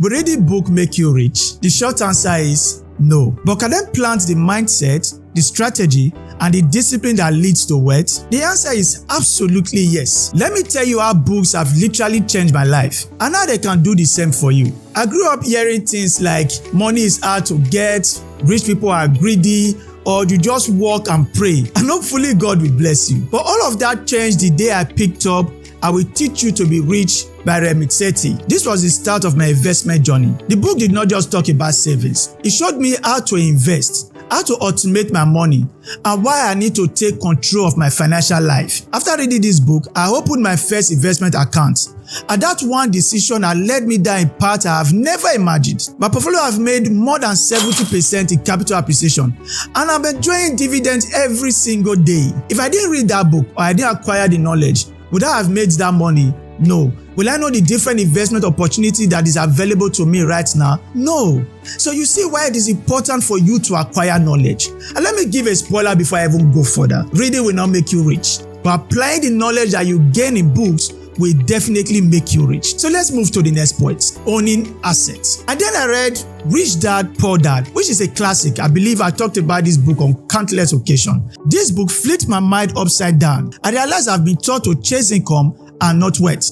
Will reading book make you rich? The short answer is no. But can they plant the mindset, the strategy, and the discipline that leads to wealth? The answer is absolutely yes. Let me tell you how books have literally changed my life and how they can do the same for you. I grew up hearing things like money is hard to get, rich people are greedy, or you just work and pray and hopefully God will bless you. But all of that changed the day I picked up I Will Teach You to Be Rich by Ramit Sethi. This was the start of my investment journey. The book did not just talk about savings. It showed me how to invest, how to automate my money, and why I need to take control of my financial life. After reading this book, I opened my first investment account. And that one decision had led me down a path I have never imagined. My portfolio have made more than 70% in capital appreciation, and I'm enjoying dividends every single day. If I didn't read that book or I didn't acquire the knowledge, would I have made that money? No. Will I know the different investment opportunity that is available to me right now? No. So you see why it is important for you to acquire knowledge. And let me give a spoiler before I even go further. Reading will not make you rich, but applying the knowledge that you gain in books will definitely make you rich. So let's move to the next point, owning assets. And then I read Rich Dad, Poor Dad, which is a classic. I believe I talked about this book on countless occasions. This book flipped my mind upside down. I realized I've been taught to chase income and not wealth.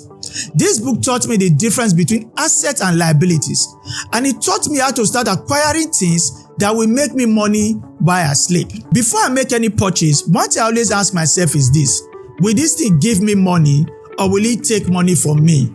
This book taught me the difference between assets and liabilities, and it taught me how to start acquiring things that will make me money while I sleep. Before I make any purchase, one thing I always ask myself is this: will this thing give me money or will it take money from me?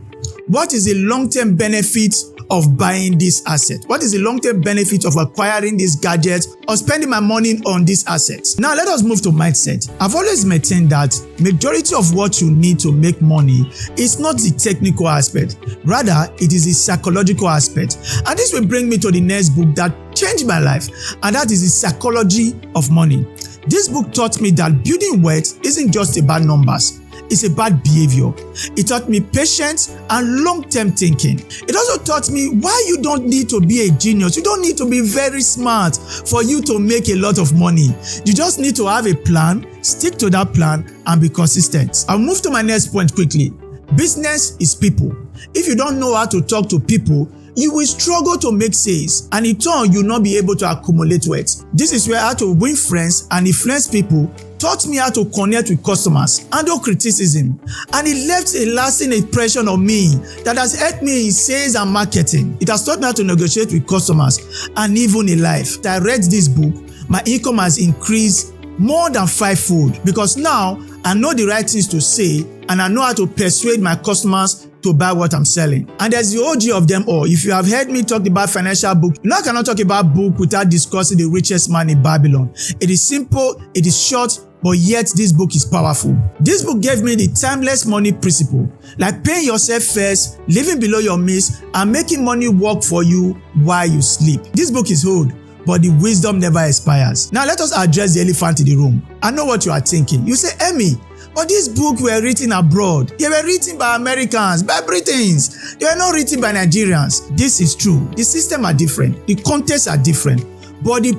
What is the long-term benefit of buying this asset? What is the long-term benefit of acquiring this gadget or spending my money on these assets? Now let us move to mindset. I've always maintained that majority of what you need to make money is not the technical aspect. Rather, it is the psychological aspect. And this will bring me to the next book that changed my life, and that is The Psychology of Money. This book taught me that building wealth isn't just about numbers. It's about behavior. It taught me patience and long-term thinking. It also taught me why you don't need to be a genius. You don't need to be very smart for you to make a lot of money. You just need to have a plan, stick to that plan, and be consistent. I'll move to my next point quickly. Business is people. If you don't know how to talk to people, you will struggle to make sales, and in turn, you will not be able to accumulate wealth. This is where how to win friends and influence people taught me how to connect with customers, handle criticism, and it left a lasting impression on me that has helped me in sales and marketing. It has taught me how to negotiate with customers and even in life. After I read this book, my income has increased more than 5-fold because now I know the right things to say and I know how to persuade my customers to buy what I'm selling. And there's the OG of them all. If you have heard me talk about financial book, you know I cannot talk about book without discussing The Richest Man in Babylon. It is simple, it is short, but yet this book is powerful. This book gave me the timeless money principle, like paying yourself first, living below your means, and making money work for you while you sleep. This book is old, but the wisdom never expires. Now let us address the elephant in the room. I know what you are thinking. You say, Emmy, but these books were written abroad. They were written by Americans, by Britons. They were not written by Nigerians. This is true. The systems are different. The contexts are different. But the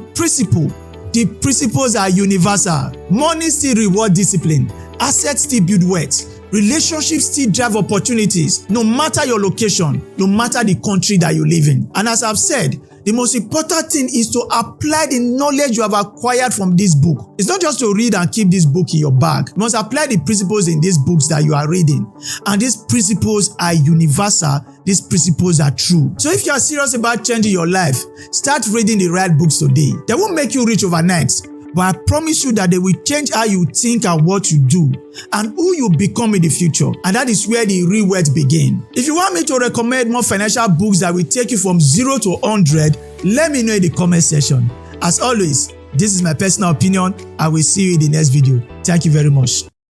principles are universal. Money still reward discipline. Assets still build wealth. Relationships still drive opportunities, no matter your location, no matter the country that you live in. And as I've said, the most important thing is to apply the knowledge you have acquired from this book. It's not just to read and keep this book in your bag. You must apply the principles in these books that you are reading. And these principles are universal. These principles are true. So if you are serious about changing your life, start reading the right books today. They won't make you rich overnight, but I promise you that they will change how you think and what you do and who you become in the future. And that is where the real wealth begins. If you want me to recommend more financial books that will take you from 0 to 100, let me know in the comment section. As always, this is my personal opinion. I will see you in the next video. Thank you very much.